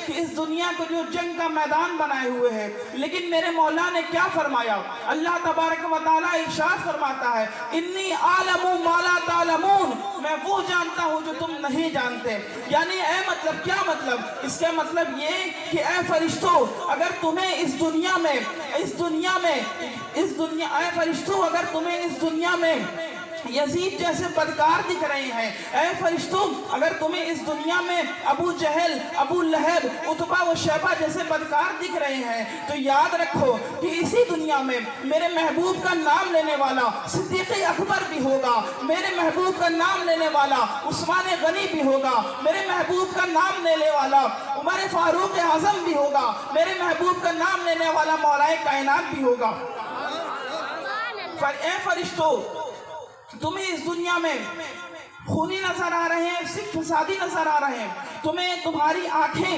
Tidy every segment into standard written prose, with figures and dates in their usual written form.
کہ اس دنیا کو جو جنگ کا میدان بنائے ہوئے ہیں، لیکن میرے مولا نے کیا فرمایا؟ اللہ تبارک و تعالیٰ ارشاد فرماتا ہے انی عالم ما لا تعلمون، میں وہ جانتا ہوں جو تم نہیں جانتے۔ یعنی اے مطلب کیا مطلب؟ اس کا مطلب یہ کہ اے فرشتوں، اگر تمہیں اے فرشتوں اگر تمہیں اس دنیا میں یزید جیسے بدکار دکھ رہے ہیں، اے فرشتوں اگر تمہیں اس دنیا میں ابو جہل، ابو لہب، عتبہ و شیبہ جیسے بدکار دکھ رہے ہیں، تو یاد رکھو کہ اسی دنیا میں میرے محبوب کا نام لینے والا صدیق اکبر بھی ہوگا، میرے محبوب کا نام لینے والا عثمان غنی بھی ہوگا، میرے محبوب کا نام لینے والا عمر فاروق اعظم بھی ہوگا، میرے محبوب کا نام لینے والا مولا کائنات بھی ہوگا۔ اے فرشتوں، تمہیں اس دنیا میں خونی نظر آ رہے ہیں، صرف فسادی نظر آ رہے ہیں، تمہاری آنکھیں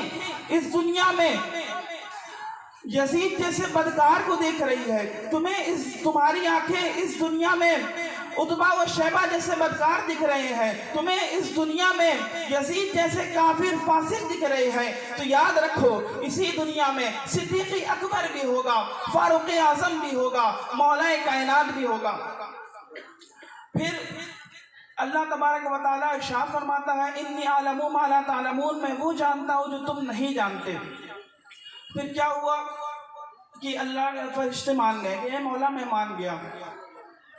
اس دنیا میں یزید جیسے بدکار کو دیکھ رہی ہے، تمہاری آنکھیں اس دنیا میں عتبہ و شیبہ جیسے بدکار دکھ رہے ہیں، تمہیں اس دنیا میں یزید جیسے کافر فاسق دکھ رہے ہیں، تو یاد رکھو اسی دنیا میں صدیق اکبر بھی ہوگا، فاروق اعظم بھی ہوگا، مولا کائنات بھی ہوگا۔ پھر اللہ تبارک و تعالیٰ ارشاد فرماتا ہے انی عالم ما لا تعلمون، میں وہ جانتا ہوں جو تم نہیں جانتے۔ پھر کیا ہوا کہ اللہ کے فرشتے مان گئے کہ اے مولا میں مان گیا۔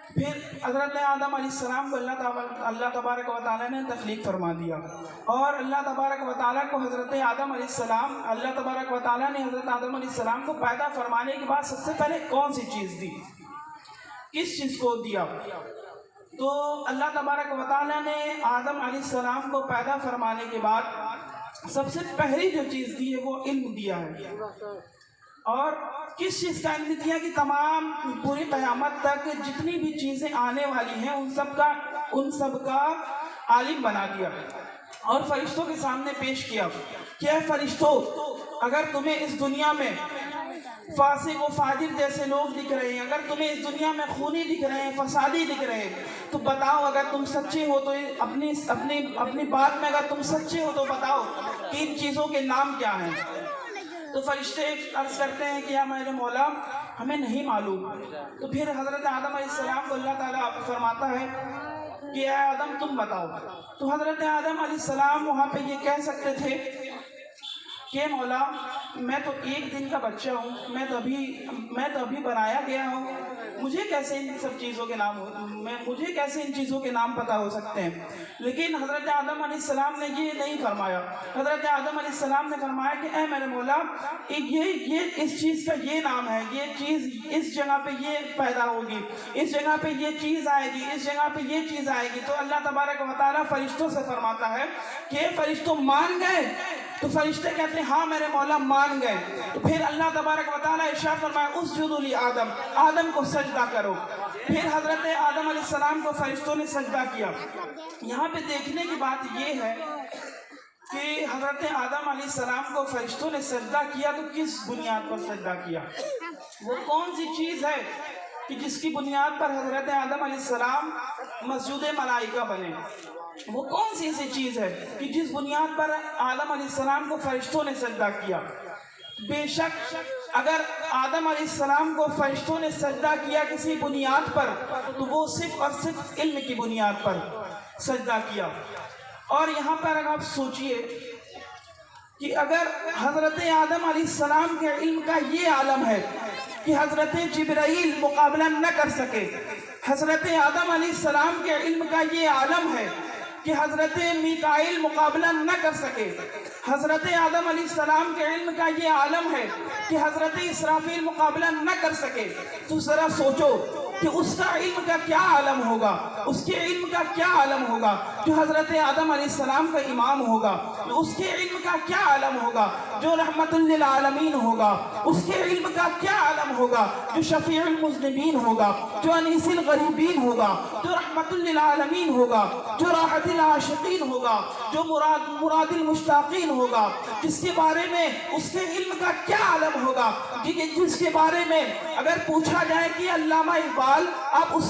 پھر حضرت آدم علیہ السلام کو اللہ تبارک و تعالیٰ نے تخلیق فرما دیا، اور اللہ تبارک و تعالیٰ کو اللہ تبارک و تعالیٰ نے حضرت آدم علیہ السلام کو پیدا فرمانے کے بعد سب سے پہلے کون سی چیز دی؟ کس چیز کو دیا؟ تو اللہ تبارک و تعالیٰ نے آدم علیہ السلام کو پیدا فرمانے کے بعد سب سے پہلی جو چیز دی ہے وہ علم دیا ہے۔ اور کس چیز کا علم دیا؟ کہ تمام پوری قیامت تک جتنی بھی چیزیں آنے والی ہیں ان سب کا عالم بنا دیا، اور فرشتوں کے سامنے پیش کیا کہ اے فرشتوں، اگر تمہیں اس دنیا میں فاسق و فاجر جیسے لوگ دکھ رہے ہیں، اگر تمہیں اس دنیا میں خونی دکھ رہے ہیں، فسادی دکھ رہے ہیں، تو بتاؤ اگر تم سچے ہو تو اپنی بات میں اگر تم سچے ہو تو بتاؤ کہ ان چیزوں کے نام کیا ہیں۔ تو فرشتے عرض کرتے ہیں کہ یا میرے مولا ہمیں نہیں معلوم۔ تو پھر حضرت آدم علیہ السلام کو اللہ تعالیٰ فرماتا ہے کہ اے آدم تم بتاؤ۔ تو حضرت آدم علیہ السلام وہاں پہ یہ کہہ سکتے تھے کہ مولا میں تو ایک دن کا بچہ ہوں، میں تو ابھی بنایا گیا ہوں، مجھے کیسے ان سب چیزوں کے نام پتہ ہو سکتے ہیں؟ لیکن حضرت آدم علیہ السلام نے یہ نہیں فرمایا۔ حضرت آدم علیہ السلام نے فرمایا کہ اے میرے مولا یہ اس چیز کا یہ نام ہے، یہ چیز اس جگہ پہ یہ پیدا ہوگی، اس جگہ پہ یہ چیز آئے گی، اس جگہ پہ یہ چیز آئے گی۔ تو اللہ تبارک و تعالیٰ فرشتوں سے فرماتا ہے کہ فرشتوں مان گئے؟ تو فرشتے کہتے ہیں ہاں میرے مولا مان گئے۔ تو پھر اللہ تبارک و تعالیٰ ارشاد فرمایا اسجدوا لآدم، آدم کو سجدہ کرو۔ پھر حضرت آدم علیہ السلام کو فرشتوں نے سجدہ کیا۔ یہاں پہ دیکھنے کی بات یہ ہے کہ حضرت آدم علیہ السلام کو فرشتوں نے سجدہ کیا تو کس بنیاد پر سجدہ کیا؟ وہ کون سی چیز ہے کہ جس کی بنیاد پر حضرت آدم علیہ السلام مسجود ملائکہ بنے؟ وہ کون سی ایسی چیز ہے کہ جس بنیاد پر آدم علیہ السلام کو فرشتوں نے سجدہ کیا؟ بے شک اگر آدم علیہ السلام کو فرشتوں نے سجدہ کیا کسی بنیاد پر تو وہ صرف اور صرف علم کی بنیاد پر سجدہ کیا۔ اور یہاں پر اگر آپ سوچئے کہ اگر حضرت آدم علیہ السلام کے علم کا یہ عالم ہے کہ حضرت جبرائیل مقابلہ نہ کر سکے، حضرت آدم علیہ السلام کے علم کا یہ عالم ہے کہ حضرت میکائیل مقابلہ نہ کر سکے، حضرت آدم علیہ السلام کے علم کا یہ عالم ہے کہ حضرت اسرافیل مقابلہ نہ کر سکے، تو ذرا سوچو کہ اس کا علم کا کیا عالم ہوگا، اس کے علم کا کیا عالم ہوگا جو حضرت آدم علیہ السلام کا امام ہوگا، اس کے علم کا کیا عالم ہوگا جو رحمت للعالمین ہوگا، اس کے علم کا کیا عالم ہوگا جو شفیع المذنبین ہوگا، جو انیس الغریبین ہوگا، جو رحمت للعالمین ہوگا، جو راحت العاشقین ہوگا، جو مراد المشتاقین ہوگا، جس کے بارے میں اس کے علم کا کیا عالم ہوگا، جس کے بارے میں اگر پوچھا جائے کہ علامہ اقبال آپ